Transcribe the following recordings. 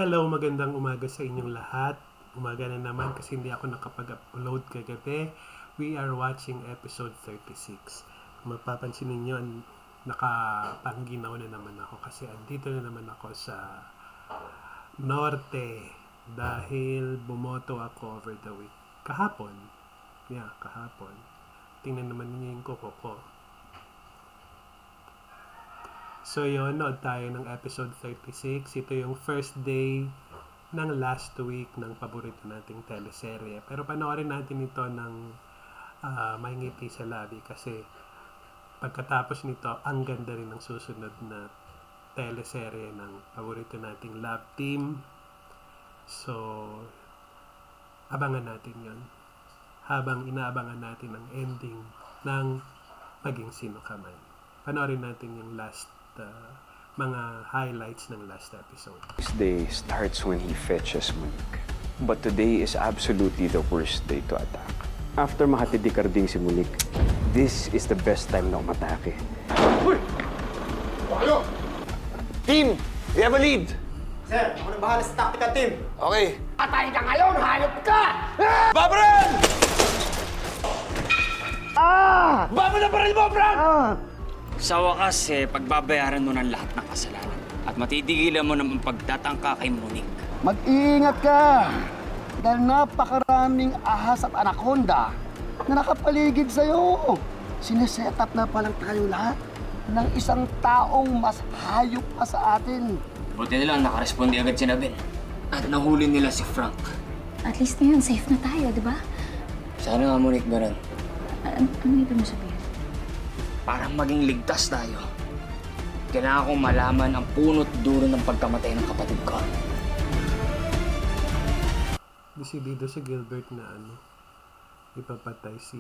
Hello, magandang umaga sa inyong lahat. Umaga na naman kasi hindi ako nakapag-upload kagabi. We are watching episode 36. Kung mapapansin ninyo, nakapanginaw na naman ako kasi andito na naman ako sa Norte dahil bumoto ako over the week. Kahapon. Kahapon. Tingnan naman ninyo yung kuko ko. So yun, nood tayo ng episode 36. Ito yung first day ng last week ng paborito nating teleserye. Pero panoorin natin ito ng may ngiti sa labi kasi pagkatapos nito, ang ganda rin ng susunod na teleserye ng paborito nating love team. So, abangan natin yun. Habang inaabangan natin ang ending ng Maging Sino Ka Man. Panoorin natin yung last mga highlights ng last episode. This day starts when he fetches Monique. But today is absolutely the worst day to attack. After mahatid ni Carding si Monique, this is the best time na umatake. Uy! Paano? Team! We have a lead! Sir, ako na bahala sa tactical team. Okay. Patay ka ngayon! Hayop ka! Babaran! Baba na baril mo, Frank! Sa wakas, pagbabayaran mo ng lahat ng kasalanan at matitigilan mo ng pagtatangka kay Monique. Mag-iingat ka! Dahil napakaraming ahas at anaconda na nakapaligid sa'yo. Sineset up na palang tayo lahat ng isang taong mas hayop pa sa atin. Buti nila nakarespondi agad si Nabel at nahuli nila si Frank. At least ngayon, safe na tayo, di ba? Sana nga, Monique Baran. Ano ibig mo sabihin? Para maging ligtas tayo, kailangan kong malaman ang punot dulo ng pagkamatay ng kapatid ko. Desidido si Gilbert na ipapatay si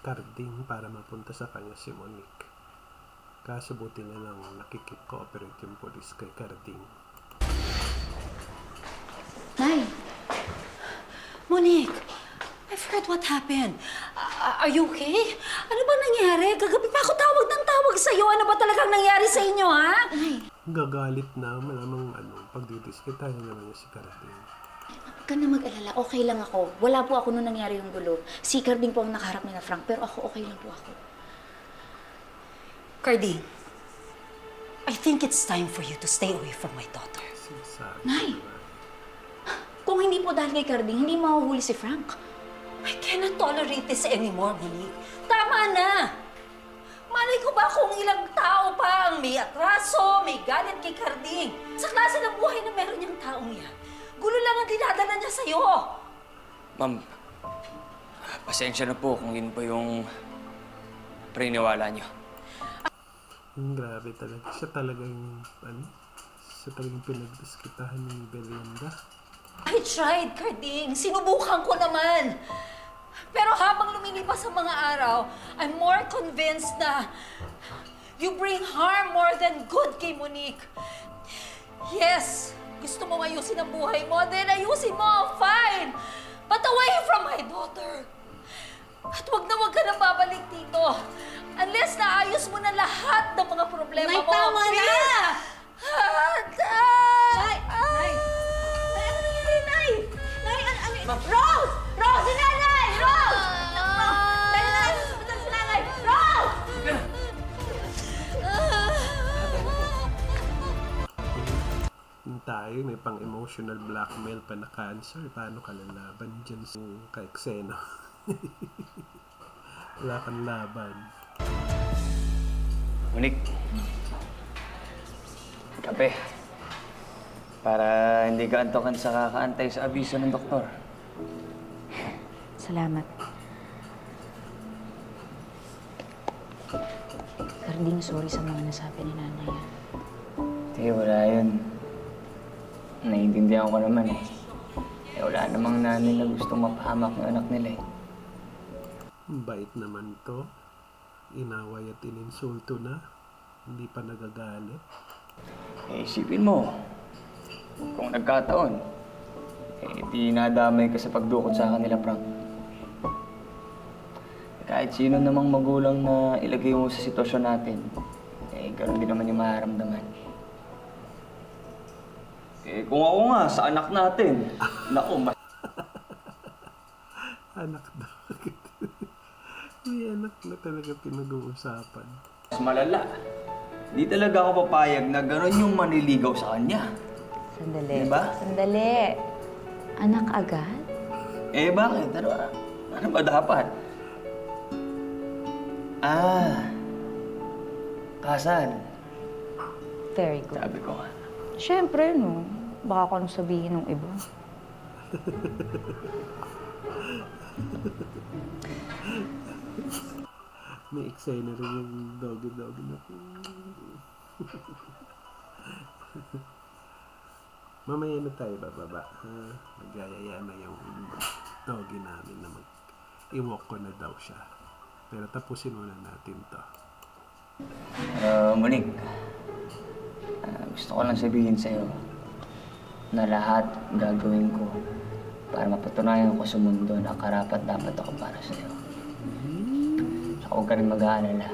Carding para mapunta sa kanya si Monique. Kaso buti na lang nakikip-cooperate yung polis kay Carding. Nay! Monique! I forgot what happened. Are you okay? Ano ba nangyari? Gagabi pa ako tawag ng tawag sa'yo. Ano ba talagang nangyari sa inyo, ha? Gagalit na, malamang pagdidiskitahin naman niya si Carding. Huwag ka na mag-alala. Okay lang ako. Wala po ako nung nangyari yung gulo. Si Carding po ang nakaharap nila Frank, pero ako okay lang po ako. Carding, I think it's time for you to stay away from my daughter. Sinasabi Nay! naman. Kung hindi po dahil kay Carding, hindi mahuhuli si Frank. I cannot tolerate this anymore, Monique. Tama na! Malay ko ba kung ilang tao pa ang may atraso, may galit kay Carding? Sa klase ng buhay na meron niyang taong yan. Gulo lang ang dinadala niya sa'yo. Ma'am, pasensya na po kung yun po yung paniniwala niyo. Grabe talaga. Siya talaga yung pinagdiskitahan ni Belinda. I tried, Carding. Sinubukan ko naman. Pero habang lumilipas ang mga araw, I'm more convinced na you bring harm more than good kay Monique. Yes, gusto mo ayusin ang buhay mo, then ayusin mo, fine. But away from my daughter. At wag ka na babalik dito. Unless naayos mo na lahat ng mga problema mo. Nay, tama na! Nay! Nay! Nay, ano nangyari, Nay? Nay, Rose! Rose, si Nanay! Rose! Dali na kayo sa hospital si Nanay! Rose! Yung tayo, may pang-emotional blackmail pa na cancer. Paano ka lalaban dyan kay Xeno? Wala kang laban. Monique, kape. Para hindi ka antokan sa kakaantay sa abiso ng doktor. Salamat. Carding, sorry sa mga nasabi ni nanay. Hindi, wala yun. Naiintindihan ko naman eh. Wala namang nanay na gustong mapahamak ng anak nila eh. Bait naman to. Inaway at ininsulto na. Hindi pa nagagalit. Isipin mo, kung nagkataon, di nadamay ka sa pagdukot sa kanila, Frank. Kahit sino namang magulang na ilagay mo sa sitwasyon natin, ganoon din naman yung maharamdaman. Eh, kung ako nga, sa anak natin. Naku, mas Anak daw. May anak na talaga pinag-uusapan. malala. Di talaga ako papayag na gano'n yung manliligaw sa kanya. Sandali. Diba? Sandali. Anak agad? Eh, bakit? Ano ba dapat? Kasal. Very good. Sabi ko nga. Siyempre, no. Baka kung anong sabihin ng iba. May eksena rin yung doggy-doggy na. Mamaya na tayo bababa. Nagayaya na yung doggy namin na mag-iwalk ko na daw siya. Pero tapusin muna natin to. Monique, gusto ko lang sabihin sa'yo na lahat gagawin ko para mapatunayan ko sa mundo na karapat dapat ako para sa'yo. So, huwag ka rin mag-aalala.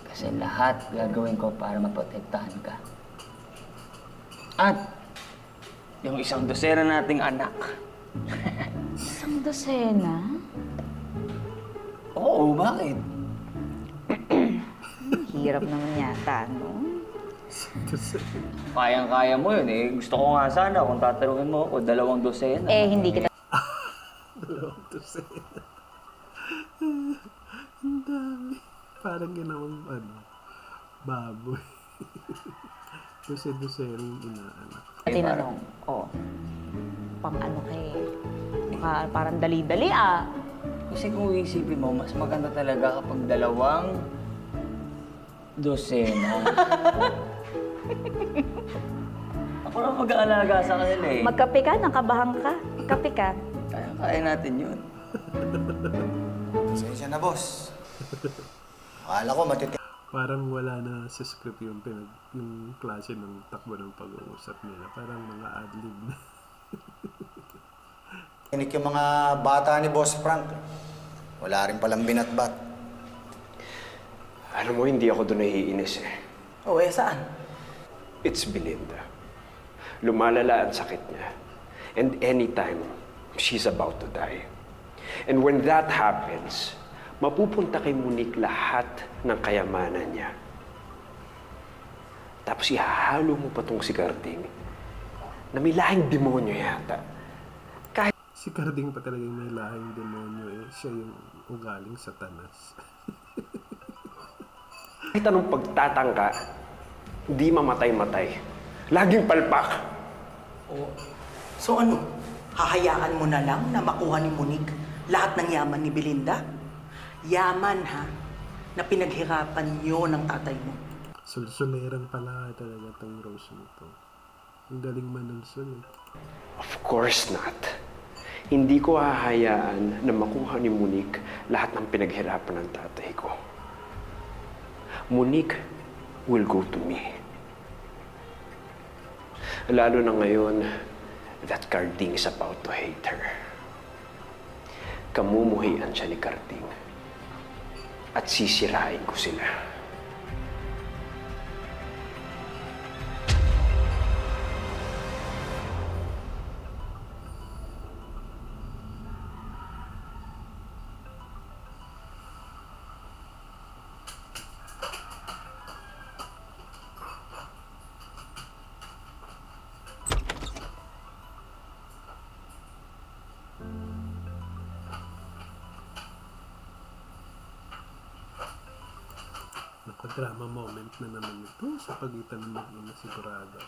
Kasi lahat gagawin ko para maprotektahan ka. At yung isang dosena nating anak. Isang dosena? Oo, bakit? Hirap naman yata, no? Kayang-kaya mo yun eh. Gusto ko nga sana kung tatanungin mo ako, 2 dosena. Eh, hindi kita... 2 dosena. Ang dami. Parang ginawang baboy. Dose-dosena yung inaanak. Tinanong, pang ano kay... Parang dali-dali, ah. Kasi kung iisipin mo, mas maganda talaga kapag 2 dosena. Ako na mag-aalaga sa kanila eh. Magkape ka, nakabahan ka. Kape ka. Kaya natin yun. Pasensya na, boss. Akala ko Parang wala na sa script yung klase ng takbo ng pag-uusap nila. Parang mga ad-lib na. Tinik yung mga bata ni Boss Frank. Wala rin palang binatbat. Alam mo, hindi ako doon naiinis eh. Saan? It's Belinda. Lumalala ang sakit niya. And anytime, she's about to die. And when that happens, mapupunta kay Monique lahat ng kayamanan niya. Tapos ihahalo mo pa tong si Carding na may lahing demonyo yata. Si Carding pa talagang may lahing demonyo eh. Siya yung ugaling satanas. Kahit anong pagtatangka, hindi mamatay-matay. Laging palpak. So ano, hahayaan mo na lang na makuha ni Monique lahat ng yaman ni Belinda? Yaman ha, na pinaghirapan niyo ng tatay mo. Sulsuleran pala talaga tong Rose nito. Ang galing manulsul eh. Of course not. Hindi ko hahayaan na makuha ni Monique lahat ng pinaghirapan ng tatay ko. Monique will go to me. Lalo na ngayon that Carding is about to hate her. Kamumuhian siya ni Carding. At sisirain ko sila. Drama moment na naman ito sa pagitan ng mag-ina sigurado.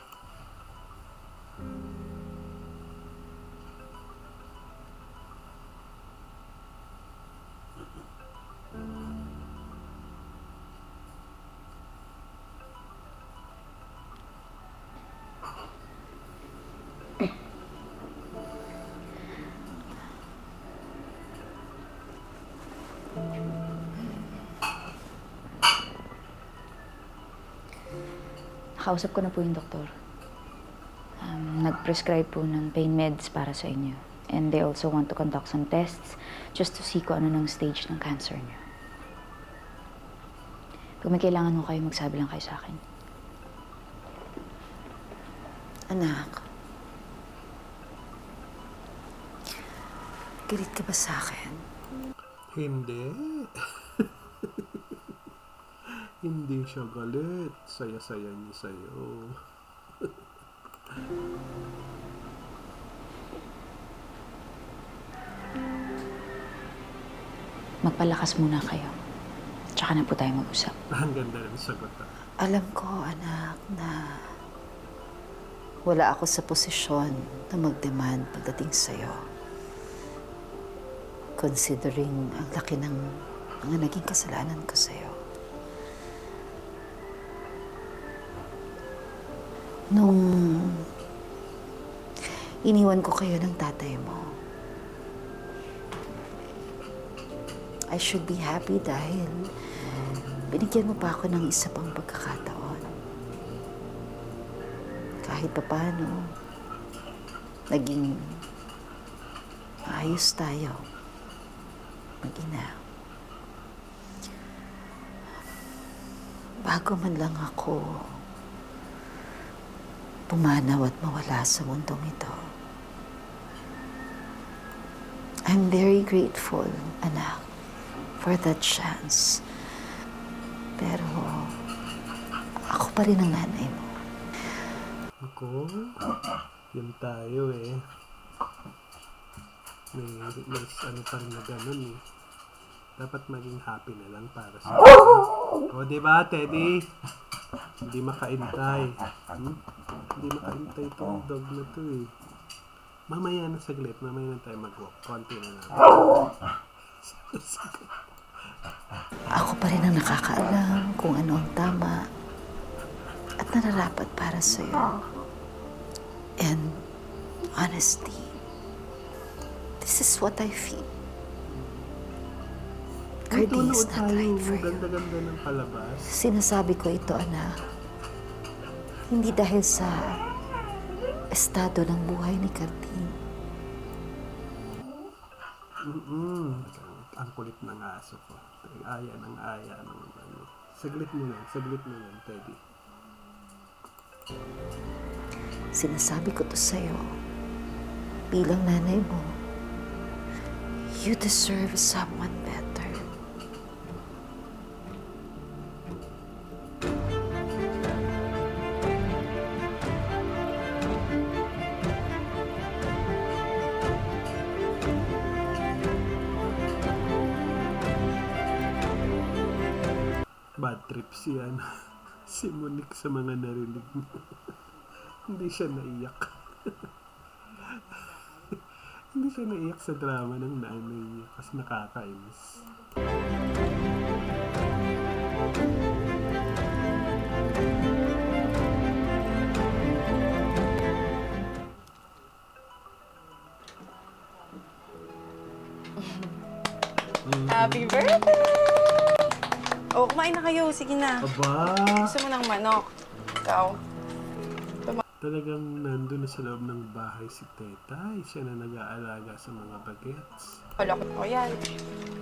Nakausap ko na po yung doktor. Nag-prescribe po ng pain meds para sa inyo. And they also want to conduct some tests just to see kung ano ng stage ng cancer niyo. Kung may kailangan mo kayo, magsabi lang kayo sa akin. Anak, galit ka ba sa akin? Hindi. Hindi siya galit. Saya-saya niya sa'yo. Magpalakas muna kayo. Tsaka na po tayo mag-usap. Ang ganda ng sagot. Alam ko, anak, na wala ako sa posisyon na mag-demand pagdating sa'yo. Considering ang laki ng mga naging kasalanan ko sa'yo. Nung iniwan ko kayo ng tatay mo, I should be happy dahil binigyan mo pa ako ng isa pang pagkakataon. Kahit papaano, naging ayos tayo. Mag-ina. Bago man lang ako pumanaw at mawala sa mundong ito. I'm very grateful, anak, for that chance. Pero ako pa rin ang nanay mo. Ako, yun tayo eh. May ano pa rin na ganun eh. Dapat maging happy na lang para sa O, diba, Teddy? Hindi makaintay. Hindi makaintay itong dog na to eh. Mamaya na saglit. Mamaya na tayo mag-walk. Konti na lang. Ako pa rin ang nakakaalam kung ano ang tama at nararapat para sa'yo. And honestly, this is what I feel. Carding is not right for you. Ganda-ganda ng palabas. Sinasabi ko ito, anak. Hindi dahil sa estado ng buhay ni Carding. Ang kulit ng aso ko. Aya ng ano. Saglit mo lang, Teddy. Sinasabi ko to sa'yo, bilang nanay mo, you deserve someone better. Bad trip siya. Si Monique sa mga narinig mo. Hindi siya naiyak. Hindi siya naiyak sa drama ng nanay niya kasi nakakainis. Happy birthday! Oh, kumain na kayo. Sige na. Aba! Gusto mo ng manok? Ikaw? Talagang nandun na sa loob ng bahay si Tetay. Siya na nag-aalaga sa mga bagets. Palakot ko yan.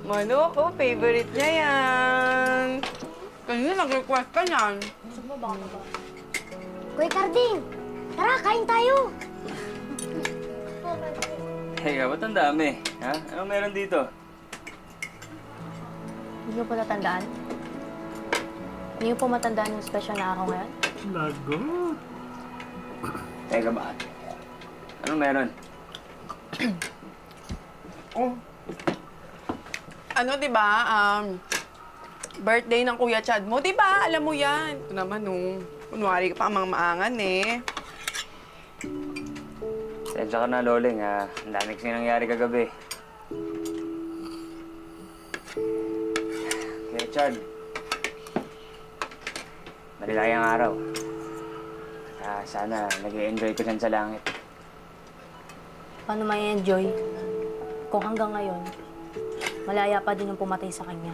Manok, oh, favorite niya yan. Kanina nag-request ka yan. Kuya Carding, tara, kain tayo. Hey, ba't ang dami? Ha? Anong meron dito? Hindi niyo po natandaan? Hindi niyo po matandaan yung special na araw ngayon? Lagot! Teka ba? Anong meron? Oh. Ano, di ba? Birthday ng Kuya Chad mo, di ba? Alam mo yan. Ito naman, oh. Kunwari ka pa ang mga maangan, eh. Sensya ka na, Loling, ha? Ang dami kasi nangyari kagabi. Kuya Chad, malilayang araw. Sana nag-i-enjoy ko dyan sa langit. Paano may enjoy? Kung hanggang ngayon, malaya pa din ang pumatay sa kanya.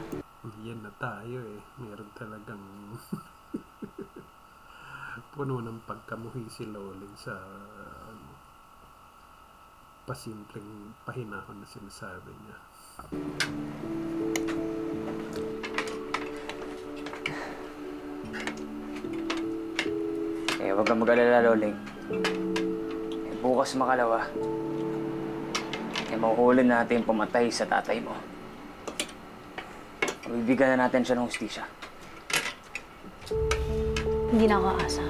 Yan na tayo eh. Meron talagang puno ng pagkamuhi si Loling sa pasimpleng pahinahon na sinasabi niya. Huwag kang mag-alala, Loling. Eh, bukas makalawa, eh mahuhuli natin pumatay sa tatay mo. Bibigyan na natin siya ng hustisya. Hindi na ako aasa.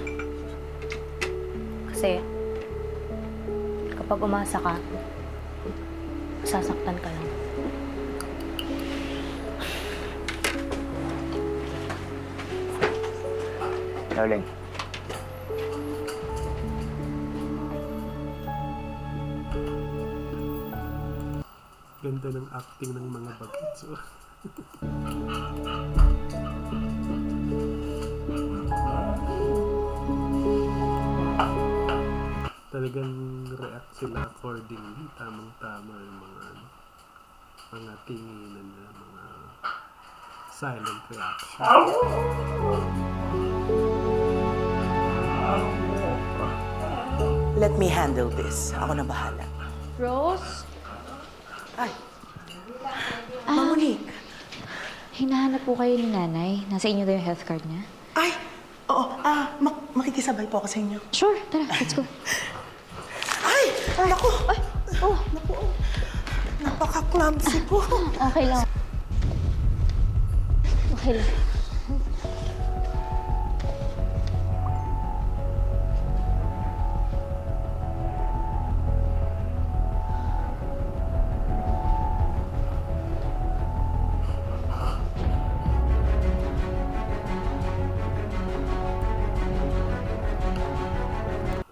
Kasi, kapag umasa ka, sasaktan ka lang. Darling. Ganda ng acting ng mga bagets. Oh. Talagang react sila accordingly. Tamang-tama yung mga tinginan na mga silent reaction. Let me handle this. Ako na bahala. Rose? Ay. Monique. Hinahanap po kayo ni nanay. Nasa inyo daw yung health card niya. Ay! Oo, makikisabay po ako sa inyo. Sure, tara, let's go. Ay! Naku! Ay! Oh! Naku! Napaka-clumsy ko. Okay lang. Okay lang.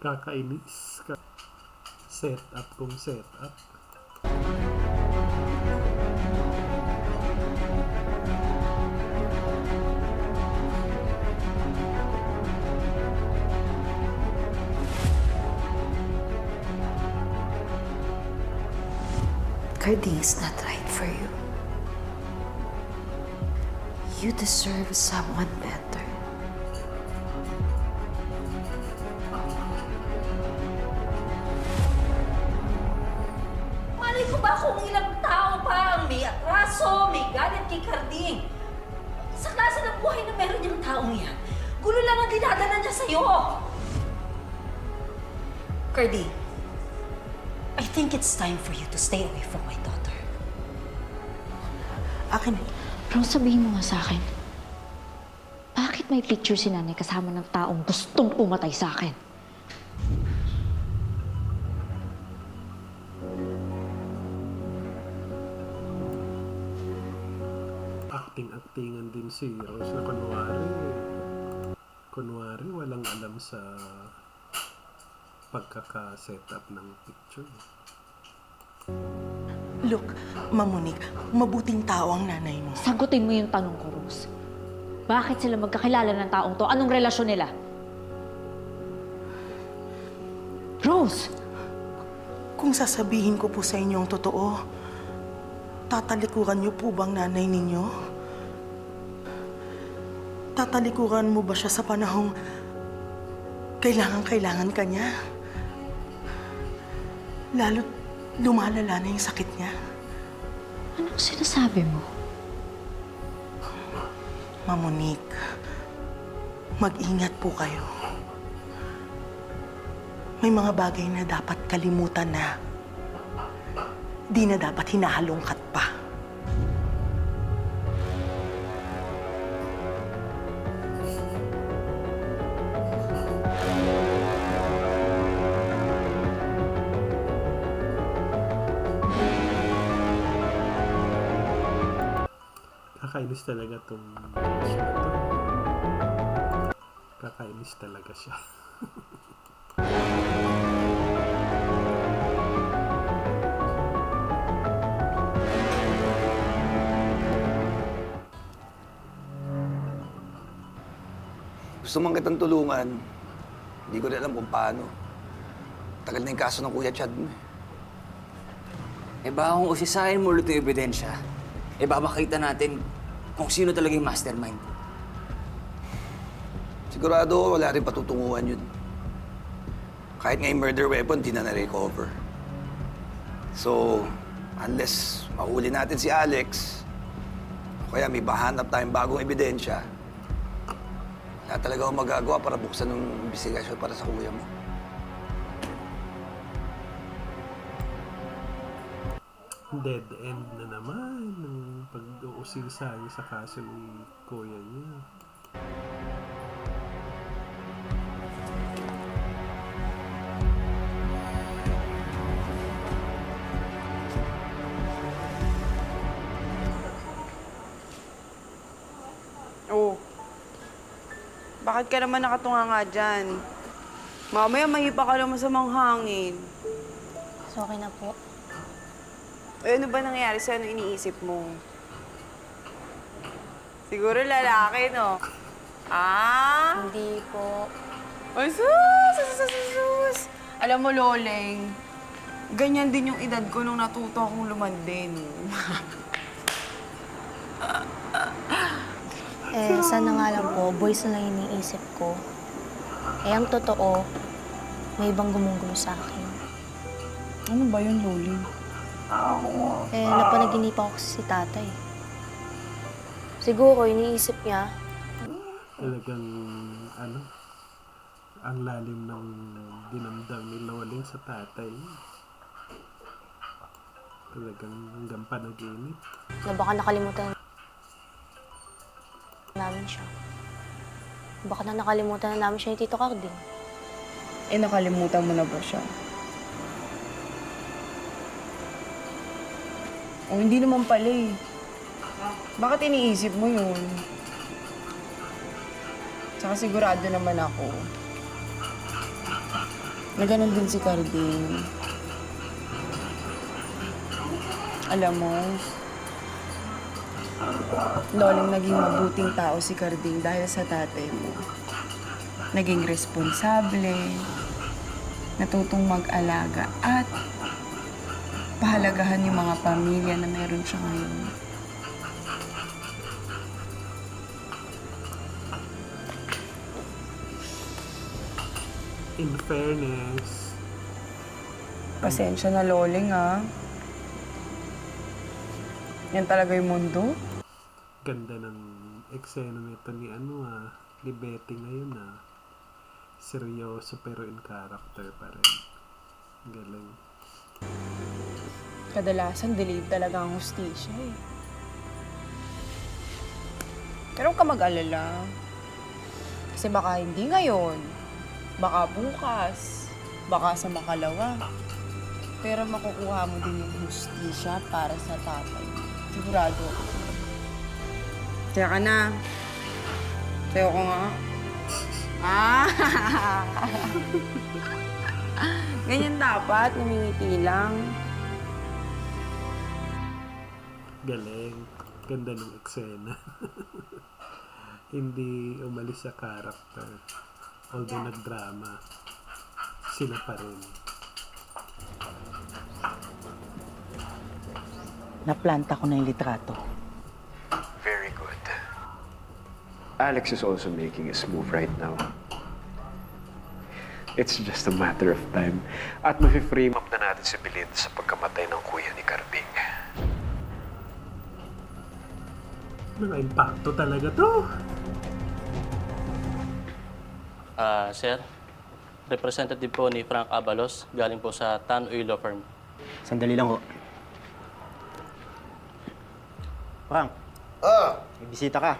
Kakainis ka. Setup kung setup. Carding is not right for you. You deserve someone better. Malay ko ba kung ilang tao pa ang may atraso, may galit kay Carding? Sa klase ng buhay na meron niyang taong yan, gulo lang ang dinadala niya sa'yo. Carding, I think it's time for you to stay away from my daughter. Akin Rose, sabihin mo nga sa akin. Bakit may picture si nanay kasama ng taong gustong pumatay sa akin? Acting-actingan din si Rose na kunwari walang alam sa pagkaka-setup ng picture. Look, Monique, mabuting tao ang nanay mo. Sagutin mo yung tanong ko, Rose. Bakit sila magkakilala ng taong to? Anong relasyon nila? Rose! Kung sasabihin ko po sa inyo ang totoo, tatalikuran niyo po bang nanay ninyo? Tatalikuran mo ba siya sa panahong kailangan ka niya? Lalo't lumalala na yung sakit niya. Anong sinasabi mo? Monique, mag-ingat po kayo. May mga bagay na dapat kalimutan na. Di na dapat hinahalongkat pa. Kakainis talaga tong Rose na to. Kakainis talaga siya. Gusto man kitang tulungan, hindi ko rin alam kung paano. Tagal na yung kaso ng Kuya Chad mo. Eh baka kung usisahin mo ulit yung ebidensya, eh baka makita natin kung sino talaga yung mastermind. Sigurado wala rin patutunguhan yun. Kahit nga yung murder weapon, di na na-recover. So, unless mahuli natin si Alex, o kaya may bahanap tayong bagong ebidensya, wala talaga akong magagawa para buksan ng investigasyon para sa kuya mo. dead end na naman ng pag-uusisa niya sa kaso ni kuya niya. Oh. Bakit ka naman nakatunga nga dyan? Mamaya mahipa ka naman sa manghangin. So, okay na po. Eh, ano ba nangyayari sa'yo? Ano iniisip mo? Siguro lalaki, no? Ah? Hindi po. Ay, sus! Alam mo, Loleng, ganyan din yung edad ko nung natuto akong lumandin. Sana nga lang po, boys na lang iniisip ko. Ang totoo, may ibang gumunggulo sa akin. Ano ba yun, Loleng? Napanaginipan ko kasi si tatay. Siguro, iniisip niya, Talagang, ang lalim ng dinamdam ni Loleng sa tatay. Talagang hanggang panaginip. na baka nakalimutan namin siya. Baka na nakalimutan na namin siya ni Tito Carding. Eh, nakalimutan mo na ba siya? O, hindi naman pala eh. Bakit iniisip mo yun? Tsaka sigurado naman ako na ganun din si Carding. Alam mo, Loleng, naging mabuting tao si Carding dahil sa tatay mo. Naging responsable, natutong mag-alaga at pahalagahan yung mga pamilya na meron siya ngayon. In fairness, Pasensya na, Loleng, ah. Yan talaga yung mundo. ganda ng eksena nito ni ni Betty ngayon seryoso pero in character pa rin. Galing. Kadalasan, delayed talaga ang hustisya eh. Pero huwag ka mag-alala. Kasi baka hindi ngayon, baka bukas, baka sa makalawa. Pero makukuha mo din yung hustisya para sa tatay. Sigurado ako. Kaya ka na. Sayo ko nga. Ah! Ganyan dapat, namingiti lang. Galing. Ganda ng eksena. Hindi umalis sa character. Although nagdrama, sila pa rin. Naplanta ko na yung litrato. Very good. Alex is also making his move right now. It's just a matter of time. At mafi-frame up na natin si Belinda sa pagkamatay ng kuya ni Carding. Mga impacto talaga to. Sir, representative po ni Frank Abalos, galing po sa Tan Uy Law Firm. Sandali lang ho. Frank, may bisita ka.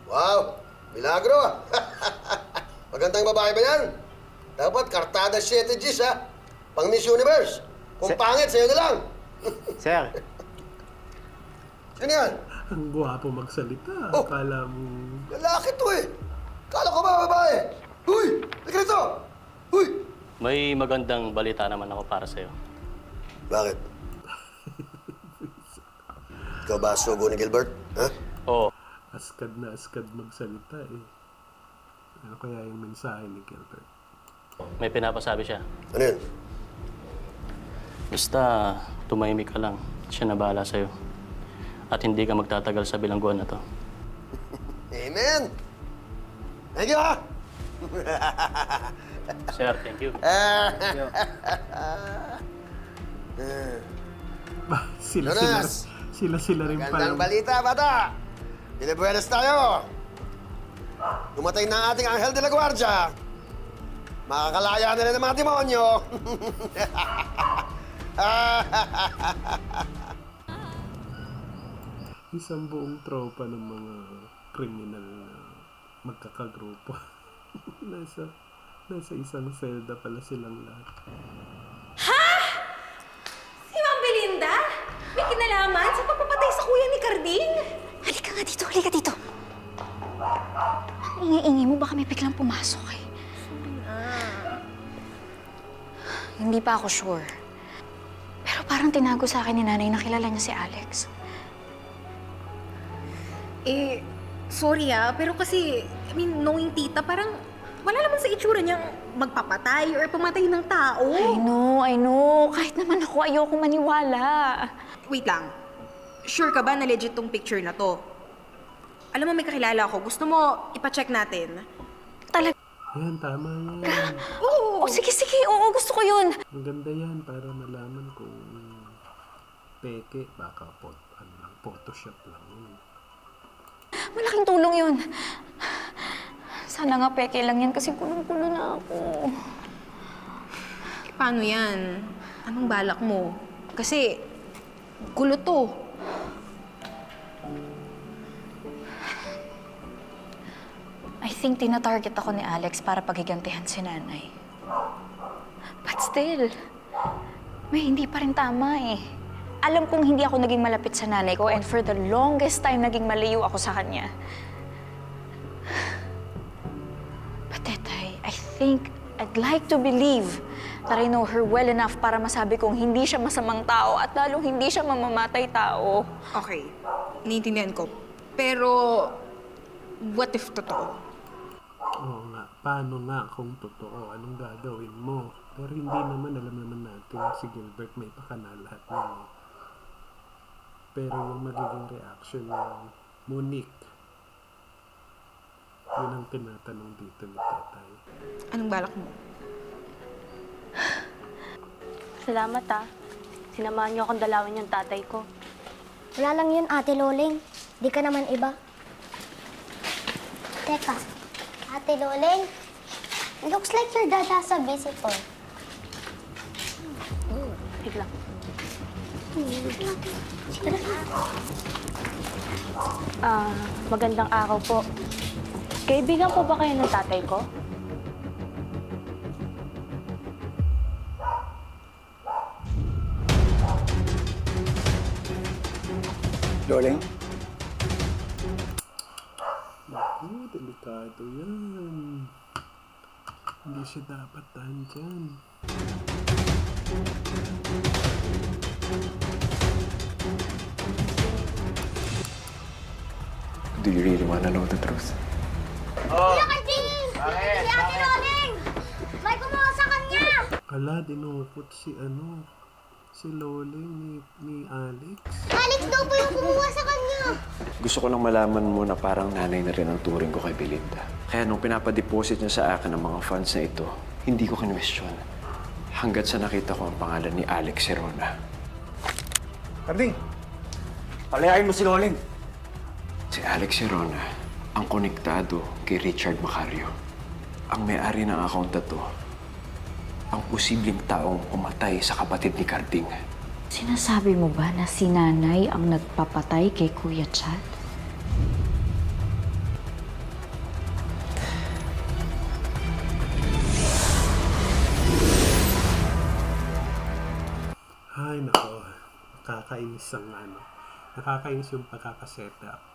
Wow! Milagro ah! Magandang babae ba yan? Dapat kartada 7 Gs ha? Pang Miss Universe. Kung pangit, sa'yo na lang. Sir. Sino yan? Ang gwapo magsalita. Oh. Akala mo... Lalaki to eh. Kala ko ba babae? Huy! Teka rito! Huy! May magandang balita naman ako para sa'yo. Bakit? Ikaw ba sugo ni Gilbert? Ha? Oo. Askad na askad magsalita eh. Ano kaya yung mensahe ni Gilbert? May pinapasabi siya. Ano yun? Basta tumahimik ka lang. Siya na bahala sa'yo. At hindi ka magtatagal sa bilangguan na to. Amen! Thank you ha! Sir, thank you. Jonas! Sila rin pala. Magandang balita, bata! Pilibuenas tayo! Dumating na ang ating Anghel de la Guardia. Makakalaya na rin ang mga demonyo. Isang buong tropa ng mga kriminal na magkakagrupo. nasa isang selda pala silang lahat. Ha? Si Ma'am Belinda? May kinalaman sa pagpapatay sa kuya ni Carding? Halika nga dito, halika dito. Ang ingay-ingay mo, baka may biglang pumasok eh. Hindi pa ako sure. Pero parang tinago sa akin ni nanay na kilala niya si Alex. Sorry pero kasi, knowing tita, parang wala naman sa itsura niyang magpapatay or pumatay ng tao. I know. Kahit naman ako, ayoko maniwala. Wait lang. Sure ka ba na legit tong picture na to? Alam mo, may kakilala ako. Gusto mo ipacheck natin? Talaga? Yan, tama yan. Oo, sige. Oo, gusto ko yun. Maganda yan para malaman kung peke, baka Photoshop lang yun. Malaking tulong yun. Sana nga peke lang yan kasi kulong-kulo na ako. Paano yan? Anong balak mo? Kasi, gulo to. I think tina-target ako ni Alex para paghigantihan si nanay. But still, may hindi pa rin tama eh. Alam kong hindi ako naging malapit sa nanay ko and for the longest time naging malayo ako sa kanya. But Tetay, I think I'd like to believe that I know her well enough para masabi kong hindi siya masamang tao at lalong hindi siya mamamatay tao. Okay, naiintindihan ko. Pero, what if totoo? Oo nga, paano nga kung totoo? Anong gagawin mo? Pero hindi naman, alam naman natin si Gilbert may pakana lahat nun. Pero yung magiging reaction ng Monique, yun ang tinatanong dito ni Tatay. Anong balak mo? Salamat Sinamahan niyo akong dalawin yung tatay ko. Wala lang yun, Ate Loling. Di ka naman iba. Teka, Ate Loling, looks like your dad has a visitor. Biglang. Magandang araw po. Kaibigan po ba kayo ng tatay ko? Loling? Naku, delikado yan. Hindi siya dapat dyan. Do you really wanna know the truth? Kuya Carding! Si Ate Loling! May kumuha sa kanya! Ala, dinukot si Loling ni Alex. Alex daw po yung kumuha sa kanya! Gusto ko lang malaman mo na parang nanay na rin ang turing ko kay Belinda. Kaya nung pinapadeposit niya sa akin ang mga funds na ito, hindi ko kinwestiyon. Hanggat sa nakita ko ang pangalan ni Alex Serona. Carding, palayain mo si Loling. Si Alex Serona ang konektado kay Richard Macario. Ang may-ari ng account na to, ang posibleng taong umatay sa kapatid ni Carding. Sinasabi mo ba na si nanay ang nagpapatay kay Kuya Chad? Ay, nako. Nakakainis yung pagkakasetup.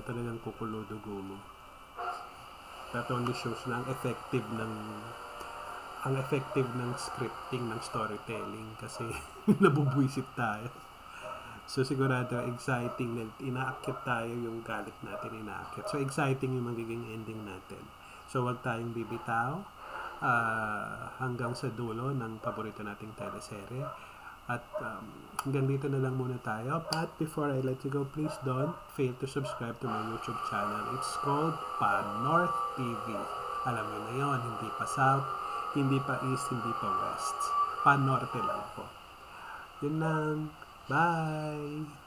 Talagang kukulo dugo mo. That only shows na ang effective ng scripting, ng storytelling kasi nabubwisit tayo. So sigurado exciting na inaakyat tayo yung galit natin inaakyat. So exciting yung magiging ending natin. So wag tayong bibitaw hanggang sa dulo ng paborito nating teleserye. At hanggang dito na lang muna tayo. But before I let you go, please don't fail to subscribe to my YouTube channel. It's called Pan-North TV. Alam mo na yun, hindi pa South, hindi pa East, hindi pa West. Pan-Norte lang po. Yun lang. Bye!